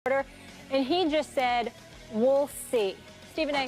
And he just said, we'll see. Stephen A.,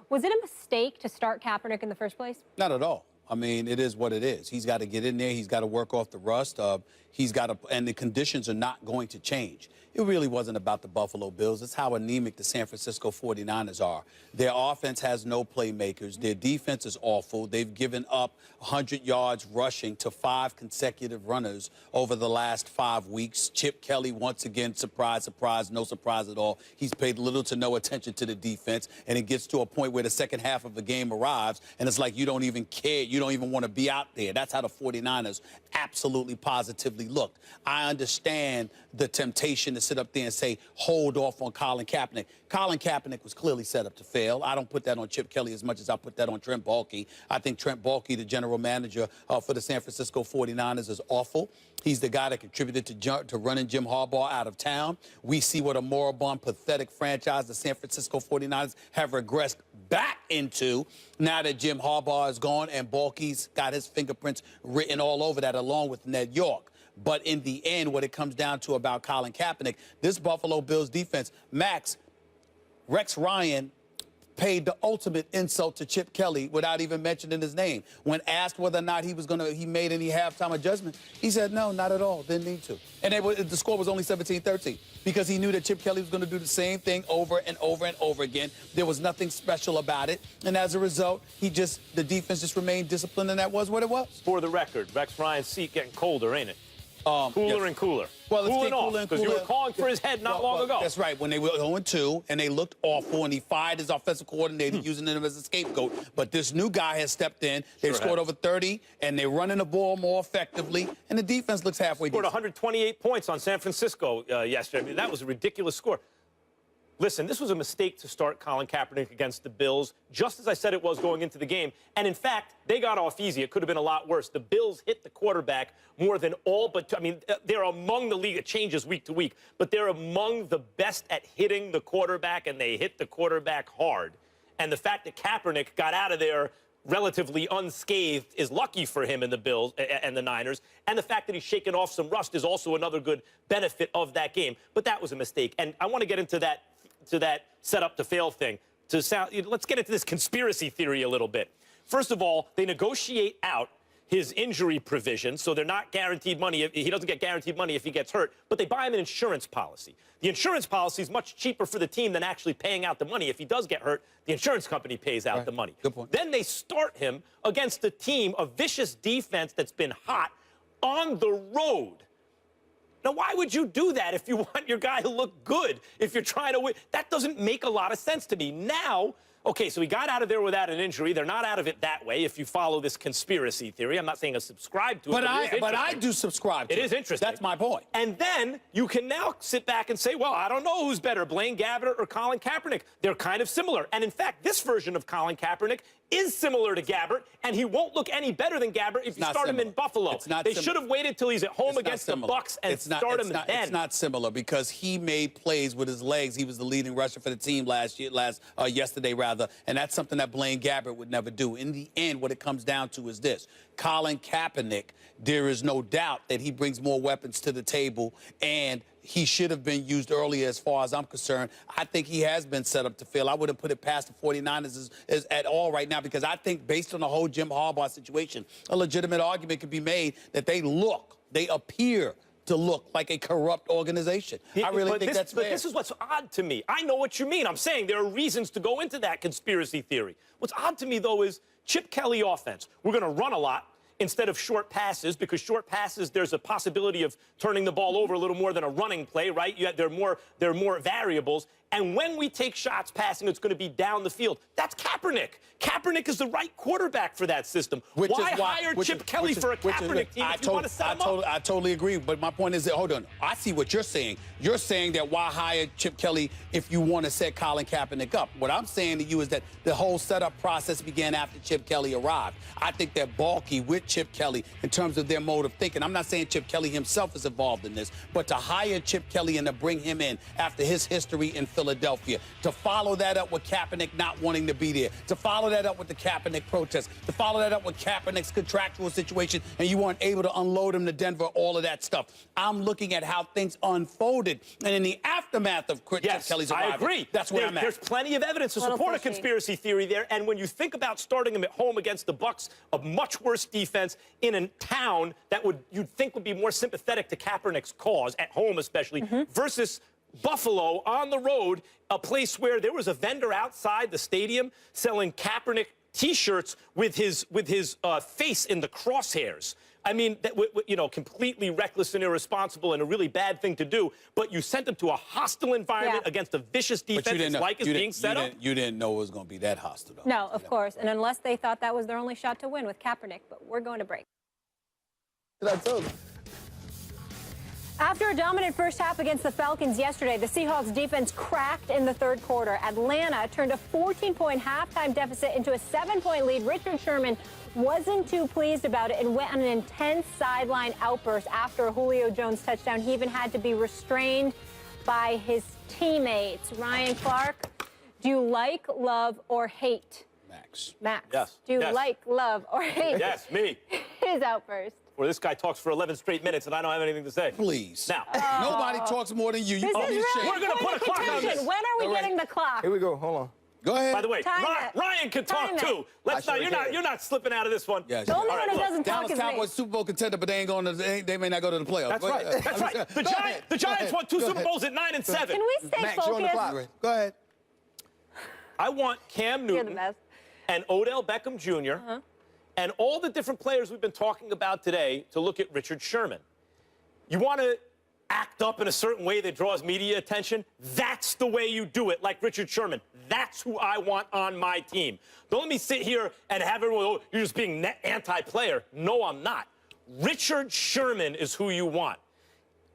was it a mistake to start Kaepernick in the first place? Not at all. I mean, it is what it is. He's got to get in there. He's got to work off the rust. And the conditions are not going to change. It really wasn't about the Buffalo Bills. It's how anemic the San Francisco 49ers are. Their offense has no playmakers. Their defense is awful. They've given up 100 yards rushing to 5 consecutive runners over the last 5 weeks. Chip Kelly, once again, surprise, surprise, no surprise at all. He's paid little to no attention to the defense, and it gets to a point where the second half of the game arrives, and it's like you don't even care. You don't even want to be out there. That's how the 49ers absolutely positively looked. I understand the temptation to sit up there and say, hold off on Colin Kaepernick. Colin Kaepernick was clearly set up to fail. I don't put that on Chip Kelly as much as I put that on Trent Baalke. I think Trent Baalke, the general manager for the San Francisco 49ers, is awful. He's the guy that contributed to running Jim Harbaugh out of town. We see what a moribund, pathetic franchise the San Francisco 49ers have regressed back into now that Jim Harbaugh is gone and Baalke's got his fingerprints written all over that, along with Ned York. But in the end, what it comes down to about Colin Kaepernick, this Buffalo Bills defense, Rex Ryan paid the ultimate insult to Chip Kelly without even mentioning his name. When asked whether or not he made any halftime adjustments, he said no, not at all, didn't need to. And the score was only 17-13 because he knew that Chip Kelly was going to do the same thing over and over and over again. There was nothing special about it. And as a result, the defense just remained disciplined, and that was what it was. For the record, Rex Ryan's seat getting colder, ain't it? Cooler and cooler. Well, cooling off, because you were calling for his head not long ago. That's right. When they were 0-2 and they looked awful, and he fired his offensive coordinator using him as a scapegoat. But this new guy has stepped in. They've scored over 30, and they're running the ball more effectively, and the defense looks halfway decent. Scored 128 points on San Francisco yesterday. I mean, that was a ridiculous score. Listen, this was a mistake to start Colin Kaepernick against the Bills, just as I said it was going into the game. And, in fact, they got off easy. It could have been a lot worse. The Bills hit the quarterback more than all but – I mean, they're among the league. It changes week to week. But they're among the best at hitting the quarterback, and they hit the quarterback hard. And the fact that Kaepernick got out of there relatively unscathed is lucky for him and the Bills and the Niners. And the fact that he's shaken off some rust is also another good benefit of that game. But that was a mistake. And I want to get into that set up to fail thing. Let's get into this conspiracy theory a little bit. First of all, they negotiate out his injury provision, so they're not guaranteed money. He doesn't get guaranteed money if he gets hurt, but they buy him an insurance policy. The insurance policy is much cheaper for the team than actually paying out the money. If he does get hurt, the insurance company pays out the money. Good point. Then they start him against a team, a vicious defense that's been hot, on the road. Now, why would you do that if you want your guy to look good, if you're trying to win? That doesn't make a lot of sense to me. Now, okay, so he got out of there without an injury. They're not out of it that way if you follow this conspiracy theory. I'm not saying I subscribe to it, but I do subscribe to it. It is interesting. That's my point. And then you can now sit back and say, well, I don't know who's better, Blaine Gabbert or Colin Kaepernick. They're kind of similar. And, in fact, this version of Colin Kaepernick is similar to Gabbert, and he won't look any better than Gabbert if you start him in Buffalo. They should have waited till he's at home against the Bucs and start him then. It's not similar because he made plays with his legs. He was the leading rusher for the team yesterday, and that's something that Blaine Gabbert would never do. In the end, what it comes down to is this. Colin Kaepernick, there is no doubt that he brings more weapons to the table, and he should have been used earlier as far as I'm concerned. I think he has been set up to fail. I wouldn't put it past the 49ers at all right now because I think based on the whole Jim Harbaugh situation, a legitimate argument could be made that they appear to look like a corrupt organization. I really think that's fair. But this is what's odd to me. I know what you mean. I'm saying there are reasons to go into that conspiracy theory. What's odd to me, though, is Chip Kelly offense. We're going to run a lot instead of short passes, because short passes, there's a possibility of turning the ball over a little more than a running play, right? There are more variables. And when we take shots passing, it's going to be down the field. That's Kaepernick. Kaepernick is the right quarterback for that system. Why hire Chip Kelly for a Kaepernick team if you want to set him up? I totally agree, but my point is that, hold on, I see what you're saying. You're saying that why hire Chip Kelly if you want to set Colin Kaepernick up? What I'm saying to you is that the whole setup process began after Chip Kelly arrived. I think that Baalke with Chip Kelly, in terms of their mode of thinking, I'm not saying Chip Kelly himself is involved in this, but to hire Chip Kelly and to bring him in after his history in Philadelphia, to follow that up with Kaepernick not wanting to be there, to follow that up with the Kaepernick protest, to follow that up with Kaepernick's contractual situation, and you weren't able to unload him to Denver, all of that stuff. I'm looking at how things unfolded, and in the aftermath of Chip Kelly's arrival, I agree. that's where I'm at. There's plenty of evidence to support a conspiracy theory there, and when you think about starting him at home against the Bucs, a much worse defense in a town that you'd think would be more sympathetic to Kaepernick's cause, at home especially, versus Buffalo on the road, a place where there was a vendor outside the stadium selling Kaepernick T-shirts with his face in the crosshairs. I mean, completely reckless and irresponsible and a really bad thing to do. But you sent him to a hostile environment against a vicious defense. It's like it's being set up. You didn't know it was going to be that hostile, though. No, of course. And unless they thought that was their only shot to win with Kaepernick. But we're going to break. I told you. After a dominant first half against the Falcons yesterday, the Seahawks defense cracked in the third quarter. Atlanta turned a 14-point halftime deficit into a 7-point lead. Richard Sherman wasn't too pleased about it and went on an intense sideline outburst after a Julio Jones touchdown. He even had to be restrained by his teammates. Ryan Clark, do you like, love, or hate? Max. Yes. Do you like, love, or hate? Yes, me. His outburst. Where this guy talks for 11 straight minutes and I don't have anything to say. Please. Now. Nobody talks more than you. This is really We're going to put a clock on this. When are we getting the clock? Here we go. Hold on. Go ahead. By the way, Ryan can talk too. You're not slipping out of this one. Yeah, the only one who doesn't talk is me. Cowboys Super Bowl contender, but they may not go to the playoffs. That's right. That's right. The Giants won 2 Super Bowls at 9 and 7. Can we stay Max, you're on the clock. focused? Go ahead. I want Cam You're the Newton best. and Odell Beckham Jr. And all the different players we've been talking about today to look at Richard Sherman. You want to act up in a certain way that draws media attention? That's the way you do it, like Richard Sherman. That's who I want on my team. Don't let me sit here and have everyone, oh, you're just being anti-player. No, I'm not. Richard Sherman is who you want.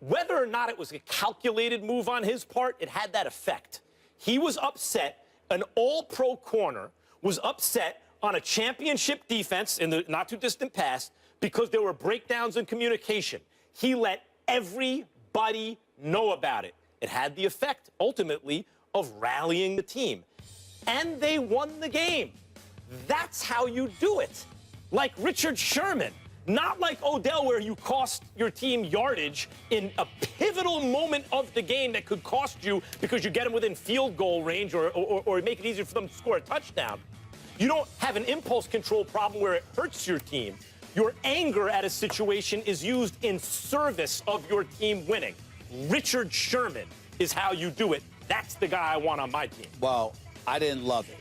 Whether or not it was a calculated move on his part, it had that effect. He was upset. An all-pro corner was upset on a championship defense in the not-too-distant past because there were breakdowns in communication. He let everybody know about it. It had the effect, ultimately, of rallying the team. And they won the game. That's how you do it. Like Richard Sherman. Not like Odell, where you cost your team yardage in a pivotal moment of the game that could cost you because you get them within field goal range or make it easier for them to score a touchdown. You don't have an impulse control problem where it hurts your team. Your anger at a situation is used in service of your team winning. Richard Sherman is how you do it. That's the guy I want on my team. Well, I didn't love it.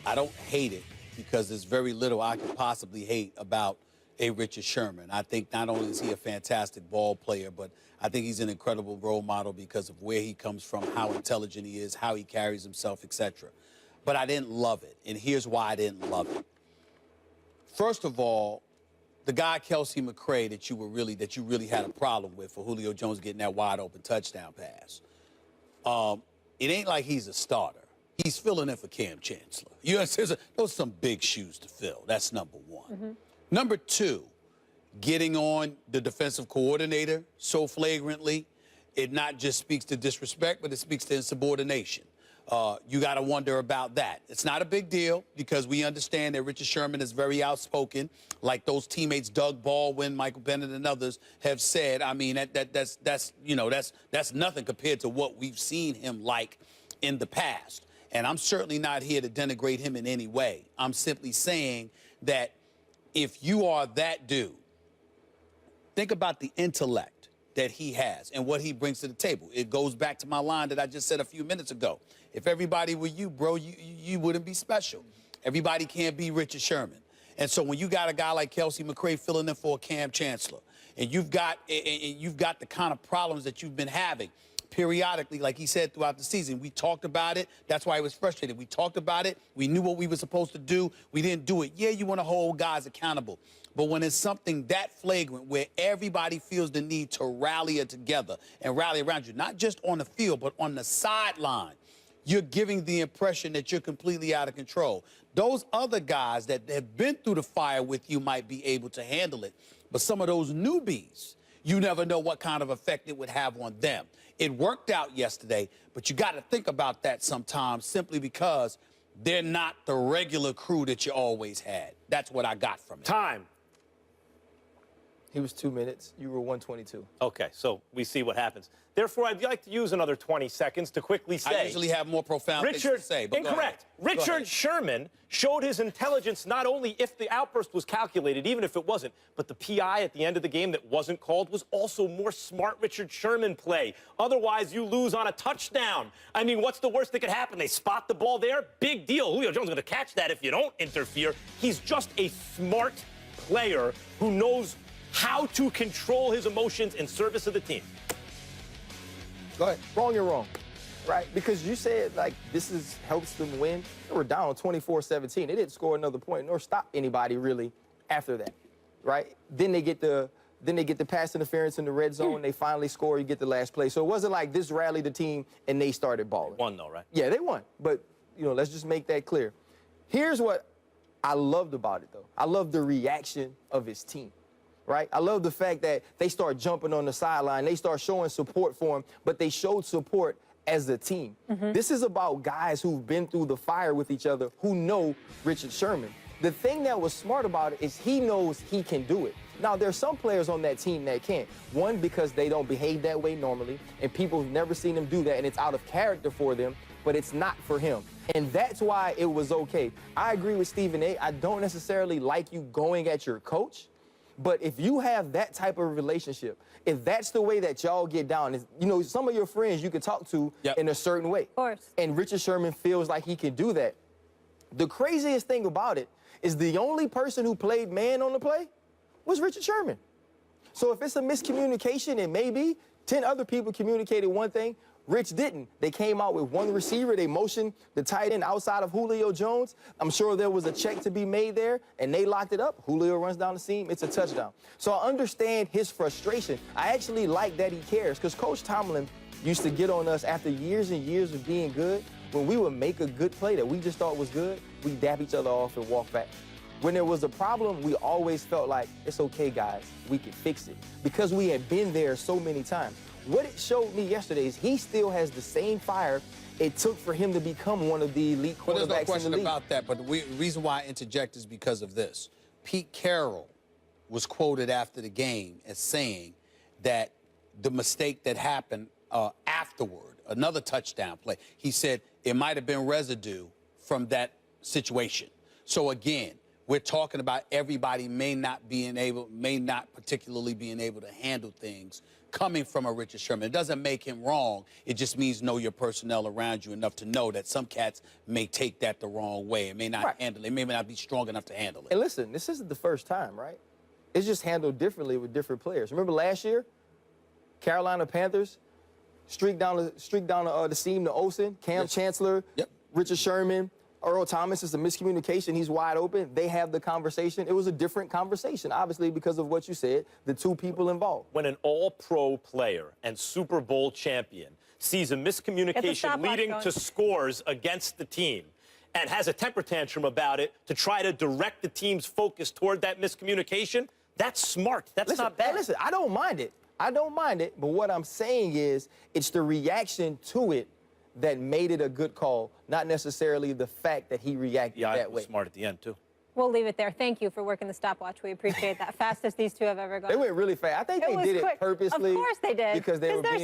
I don't hate it because there's very little I could possibly hate about a Richard Sherman. I think not only is he a fantastic ball player, but I think he's an incredible role model because of where he comes from, how intelligent he is, how he carries himself, etc. But I didn't love it, and here's why I didn't love it. First of all, the guy Kelsey McCray that you really had a problem with for Julio Jones getting that wide open touchdown pass. It ain't like he's a starter. He's filling in for Cam Chancellor. You understand? Those are some big shoes to fill. That's number one. Number two, getting on the defensive coordinator so flagrantly, it not just speaks to disrespect, but it speaks to insubordination. You got to wonder about that. It's not a big deal because we understand that Richard Sherman is very outspoken, like those teammates Doug Baldwin, Michael Bennett, and others have said. I mean, that's nothing compared to what we've seen him like in the past. And I'm certainly not here to denigrate him in any way. I'm simply saying that if you are that dude, think about the intellect that he has and what he brings to the table. It goes back to my line that I just said a few minutes ago. If everybody were you, bro, you wouldn't be special. Everybody can't be Richard Sherman. And so when you got a guy like Kelsey McCray filling in for Cam Chancellor, and you've got the kind of problems that you've been having periodically, like he said, throughout the season. We talked about it. That's why he was frustrated. We talked about it. We knew what we were supposed to do. We didn't do it. Yeah, you want to hold guys accountable. But when it's something that flagrant where everybody feels the need to rally together and rally around you, not just on the field, but on the sideline, you're giving the impression that you're completely out of control. Those other guys that have been through the fire with you might be able to handle it. But some of those newbies, you never know what kind of effect it would have on them. It worked out yesterday, but you got to think about that sometimes simply because they're not the regular crew that you always had. That's what I got from it. Time. He was 2 minutes. You were 122. Okay, so we see what happens. Therefore, I'd like to use another 20 seconds to quickly say... I usually have more profound things to say, but incorrect. Richard Sherman showed his intelligence not only if the outburst was calculated, even if it wasn't, but the PI at the end of the game that wasn't called was also more smart Richard Sherman play. Otherwise, you lose on a touchdown. I mean, what's the worst that could happen? They spot the ball there? Big deal. Julio Jones is going to catch that if you don't interfere. He's just a smart player who knows how to control his emotions in service of the team. Go ahead. Wrong, you're wrong. Right? Because you said, like, helps them win. They were down 24-17. They didn't score another point nor stop anybody really after that. Right? Then they get the pass interference in the red zone. They finally score. You get the last play. So it wasn't like this rallied the team and they started balling. Won though, right? Yeah, they won. But, you know, let's just make that clear. Here's what I loved about it, though. I love the reaction of his team. Right? I love the fact that they start jumping on the sideline. They start showing support for him, but they showed support as a team. This is about guys who've been through the fire with each other who know Richard Sherman. The thing that was smart about it is he knows he can do it. Now, there's some players on that team that can't. One, because they don't behave that way normally, and people have never seen them do that, and it's out of character for them, but it's not for him. And that's why it was okay. I agree with Stephen A. I don't necessarily like you going at your coach, but if you have that type of relationship, if that's the way that y'all get down, you know, some of your friends you can talk to in a certain way. Of course. And Richard Sherman feels like he can do that. The craziest thing about it is the only person who played man on the play was Richard Sherman. So if it's a miscommunication, and maybe 10 other people communicated one thing, Rich didn't. They came out with one receiver. They motioned the tight end outside of Julio Jones. I'm sure there was a check to be made there, and they locked it up. Julio runs down the seam. It's a touchdown. So I understand his frustration. I actually like that he cares, because Coach Tomlin used to get on us after years and years of being good. When we would make a good play that we just thought was good, we dap each other off and walk back. When there was a problem, we always felt like, it's okay, guys. We can fix it, because we had been there so many times. What it showed me yesterday is he still has the same fire it took for him to become one of the elite quarterbacks Well, there's no question in the league. about that, but the reason why I interject is because of this. Pete Carroll was quoted after the game as saying that the mistake that happened afterward, another touchdown play, he said it might have been residue from that situation. So again, we're talking about everybody may not particularly being able to handle things coming from a Richard Sherman. It doesn't make him wrong. It just means know your personnel around you enough to know that some cats may take that the wrong way. It may not handle it. It may not be strong enough to handle it. And listen, this isn't the first time, right? It's just handled differently with different players. Remember last year, Carolina Panthers streaked down the seam to Olsen, Cam Chancellor, Richard Sherman, Earl Thomas is a miscommunication. He's wide open. They have the conversation. It was a different conversation, obviously, because of what you said, the two people involved. When an all-pro player and Super Bowl champion sees a miscommunication leading to scores against the team and has a temper tantrum about it to try to direct the team's focus toward that miscommunication, that's smart. That's not bad. Listen, I don't mind it. I don't mind it. But what I'm saying is it's the reaction to it that made it a good call, not necessarily the fact that he reacted that way. Smart at the end, too. We'll leave it there. Thank you for working the stopwatch. We appreciate that. Fastest these two have ever gone. They went really fast. I think they did it purposely. Of course they did. Because they were being